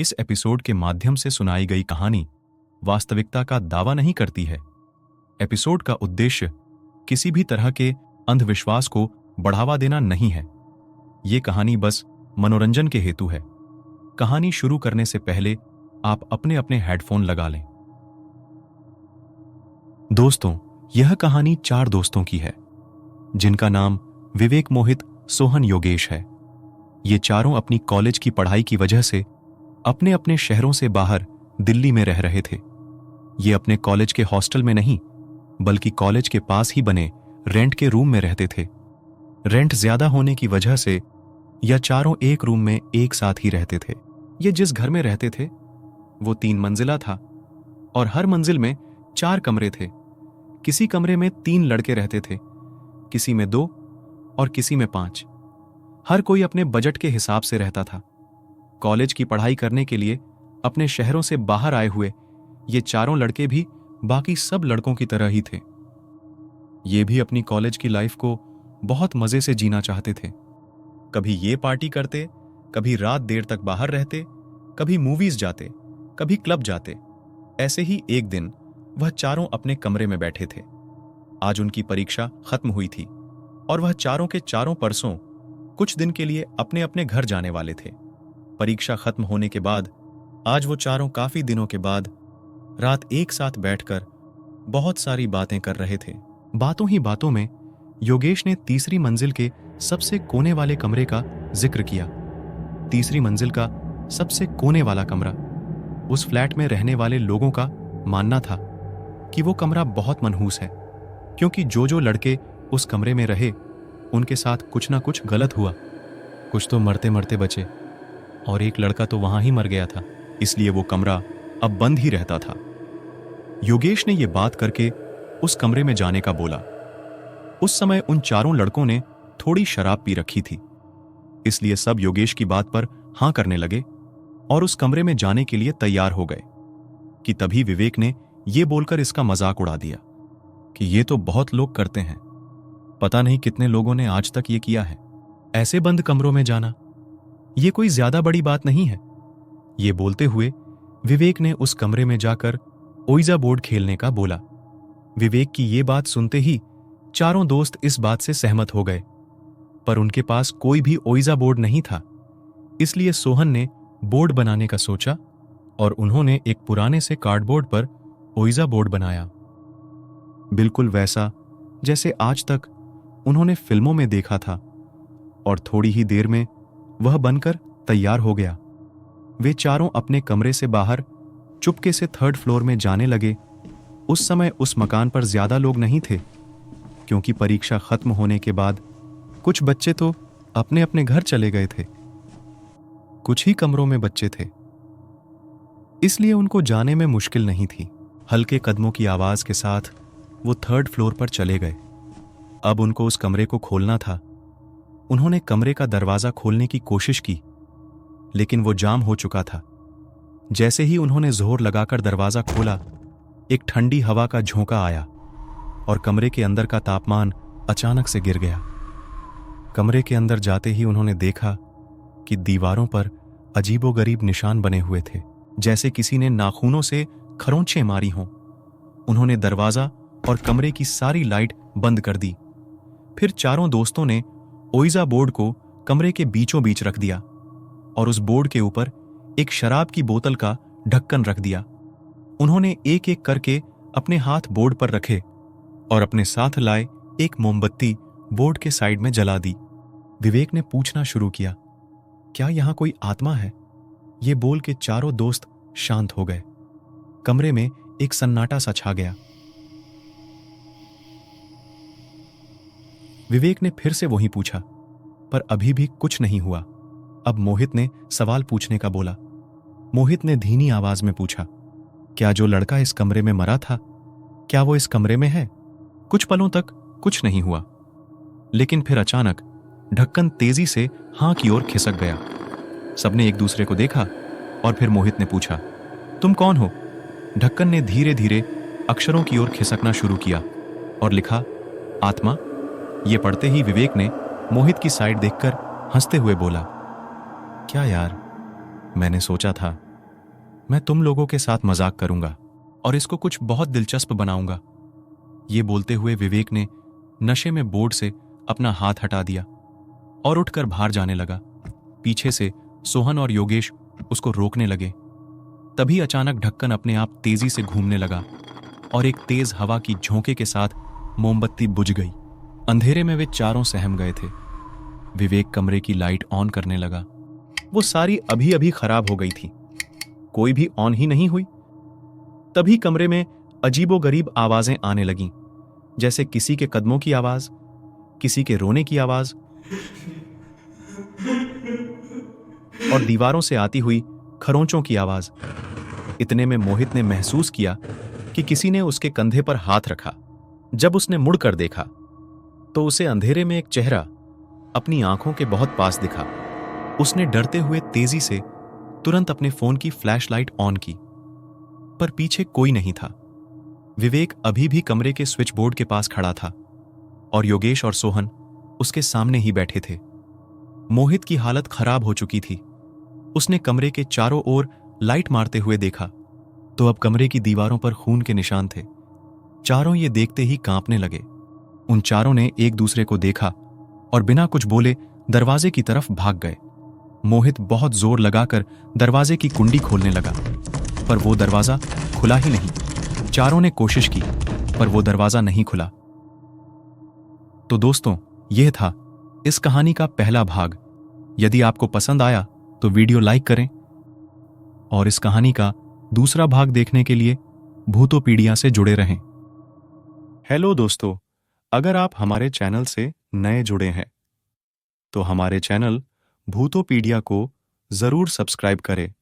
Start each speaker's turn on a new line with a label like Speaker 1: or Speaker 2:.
Speaker 1: इस एपिसोड के माध्यम से सुनाई गई कहानी वास्तविकता का दावा नहीं करती है। एपिसोड का उद्देश्य किसी भी तरह के अंधविश्वास को बढ़ावा देना नहीं है। ये कहानी बस मनोरंजन के हेतु है। कहानी शुरू करने से पहले आप अपने अपने हेडफोन लगा लें। दोस्तों, यह कहानी 4 दोस्तों की है, जिनका नाम विवेक, मोहित, सोहन, योगेश है। ये चारों अपनी कॉलेज की पढ़ाई की वजह से अपने अपने शहरों से बाहर दिल्ली में रह रहे थे। ये अपने कॉलेज के हॉस्टल में नहीं, बल्कि कॉलेज के पास ही बने रेंट के रूम में रहते थे। रेंट ज्यादा होने की वजह से यह चारों एक रूम में एक साथ ही रहते थे। ये जिस घर में रहते थे वो 3 मंजिला था और हर मंजिल में 4 कमरे थे। किसी कमरे में 3 लड़के रहते थे, किसी में 2 और किसी में 5। हर कोई अपने बजट के हिसाब से रहता था। कॉलेज की पढ़ाई करने के लिए अपने शहरों से बाहर आए हुए ये चारों लड़के भी बाकी सब लड़कों की तरह ही थे। ये भी अपनी कॉलेज की लाइफ को बहुत मजे से जीना चाहते थे। कभी ये पार्टी करते, कभी रात देर तक बाहर रहते, कभी मूवीज जाते, कभी क्लब जाते। ऐसे ही एक दिन वह चारों अपने कमरे में बैठे थे। आज उनकी परीक्षा खत्म हुई थी और वह चारों के चारों परसों कुछ दिन के लिए अपने अपने घर जाने वाले थे। परीक्षा खत्म होने के बाद आज वो चारों काफी दिनों के बाद रात एक साथ बैठकर बहुत सारी बातें कर रहे थे। बातों ही बातों में योगेश ने तीसरी मंजिल के सबसे कोने वाले कमरे का जिक्र किया। तीसरी मंजिल का सबसे कोने वाला कमरा, उस फ्लैट में रहने वाले लोगों का मानना था कि वो कमरा बहुत मनहूस है, क्योंकि जो लड़के उस कमरे में रहे उनके साथ कुछ ना कुछ गलत हुआ। कुछ तो मरते मरते बचे और एक लड़का तो वहां ही मर गया था, इसलिए वो कमरा अब बंद ही रहता था। योगेश ने ये बात करके उस कमरे में जाने का बोला। उस समय उन चारों लड़कों ने थोड़ी शराब पी रखी थी, इसलिए सब योगेश की बात पर हां करने लगे और उस कमरे में जाने के लिए तैयार हो गए कि तभी विवेक ने यह बोलकर इसका मजाक उड़ा दिया कि ये तो बहुत लोग करते हैं, पता नहीं कितने लोगों ने आज तक ये किया है। ऐसे बंद कमरों में जाना ये कोई ज्यादा बड़ी बात नहीं है। ये बोलते हुए विवेक ने उस कमरे में जाकर ओइजा बोर्ड खेलने का बोला। विवेक की ये बात सुनते ही चारों दोस्त इस बात से सहमत हो गए, पर उनके पास कोई भी ओइजा बोर्ड नहीं था। इसलिए सोहन ने बोर्ड बनाने का सोचा और उन्होंने एक पुराने से कार्डबोर्ड पर ओइजा बोर्ड बनाया, बिल्कुल वैसा जैसे आज तक उन्होंने फिल्मों में देखा था। और थोड़ी ही देर में वह बनकर तैयार हो गया। वे चारों अपने कमरे से बाहर चुपके से 3rd फ्लोर में जाने लगे। उस समय उस मकान पर ज्यादा लोग नहीं थे, क्योंकि परीक्षा खत्म होने के बाद कुछ बच्चे तो अपने अपने घर चले गए थे। कुछ ही कमरों में बच्चे थे, इसलिए उनको जाने में मुश्किल नहीं थी। हल्के कदमों की आवाज के साथ वो 3rd फ्लोर पर चले गए। अब उनको उस कमरे को खोलना था। उन्होंने कमरे का दरवाजा खोलने की कोशिश की, लेकिन वो जाम हो चुका था। जैसे ही उन्होंने जोर लगाकर दरवाजा खोला, एक ठंडी हवा का झोंका आया और कमरे के अंदर का तापमान अचानक से गिर गया। कमरे के अंदर जाते ही उन्होंने देखा कि दीवारों पर अजीबोगरीब निशान बने हुए थे, जैसे किसी ने नाखूनों से खरोंचें मारी हों। उन्होंने दरवाजा और कमरे की सारी लाइट बंद कर दी। फिर चारों दोस्तों ने ओइजा बोर्ड को कमरे के बीचों बीच रख दिया और उस बोर्ड के ऊपर एक शराब की बोतल का ढक्कन रख दिया। उन्होंने एक एक करके अपने हाथ बोर्ड पर रखे और अपने साथ लाए एक मोमबत्ती बोर्ड के साइड में जला दी। विवेक ने पूछना शुरू किया, क्या यहां कोई आत्मा है? ये बोल के चारों दोस्त शांत हो गए। कमरे में एक सन्नाटा सा छा गया। विवेक ने फिर से वही पूछा, पर अभी भी कुछ नहीं हुआ। अब मोहित ने सवाल पूछने का बोला। मोहित ने धीमी आवाज में पूछा, क्या जो लड़का इस कमरे में मरा था, क्या वो इस कमरे में है? कुछ पलों तक कुछ नहीं हुआ, लेकिन फिर अचानक ढक्कन तेजी से हां की ओर खिसक गया। सबने एक दूसरे को देखा और फिर मोहित ने पूछा, तुम कौन हो? ढक्कन ने धीरे धीरे अक्षरों की ओर खिसकना शुरू किया और लिखा, आत्मा। ये पढ़ते ही विवेक ने मोहित की साइड देखकर हंसते हुए बोला, क्या यार, मैंने सोचा था मैं तुम लोगों के साथ मजाक करूंगा और इसको कुछ बहुत दिलचस्प बनाऊंगा। ये बोलते हुए विवेक ने नशे में बोर्ड से अपना हाथ हटा दिया और उठकर बाहर जाने लगा। पीछे से सोहन और योगेश उसको रोकने लगे। तभी अचानक ढक्कन अपने आप तेजी से घूमने लगा और एक तेज हवा की झोंके के साथ मोमबत्ती बुझ गई। अंधेरे में वे चारों सहम गए थे। विवेक कमरे की लाइट ऑन करने लगा। वो सारी अभी अभी खराब हो गई थी, कोई भी ऑन ही नहीं हुई। तभी कमरे में अजीबोगरीब आवाजें आने लगीं, जैसे किसी के कदमों की आवाज, किसी के रोने की आवाज और दीवारों से आती हुई खरोंचों की आवाज। इतने में मोहित ने महसूस किया कि किसी ने उसके कंधे पर हाथ रखा। जब उसने मुड़कर देखा तो उसे अंधेरे में एक चेहरा अपनी आंखों के बहुत पास दिखा। उसने डरते हुए तेजी से तुरंत अपने फोन की फ्लैशलाइट ऑन की, पर पीछे कोई नहीं था। विवेक अभी भी कमरे के स्विच बोर्ड के पास खड़ा था और योगेश और सोहन उसके सामने ही बैठे थे। मोहित की हालत खराब हो चुकी थी। उसने कमरे के चारों ओर लाइट मारते हुए देखा तो अब कमरे की दीवारों पर खून के निशान थे। चारों ये देखते ही कांपने लगे। उन चारों ने एक दूसरे को देखा और बिना कुछ बोले दरवाजे की तरफ भाग गए। मोहित बहुत जोर लगाकर दरवाजे की कुंडी खोलने लगा, पर वो दरवाजा खुला ही नहीं। चारों ने कोशिश की, पर वो दरवाजा नहीं खुला। तो दोस्तों, यह था इस कहानी का पहला भाग। यदि आपको पसंद आया तो वीडियो लाइक करें और इस कहानी का दूसरा भाग देखने के लिए भूतोपीडिया से जुड़े रहें। हेलो दोस्तों, अगर आप हमारे चैनल से नए जुड़े हैं तो हमारे चैनल भूतोपीडिया को जरूर सब्सक्राइब करें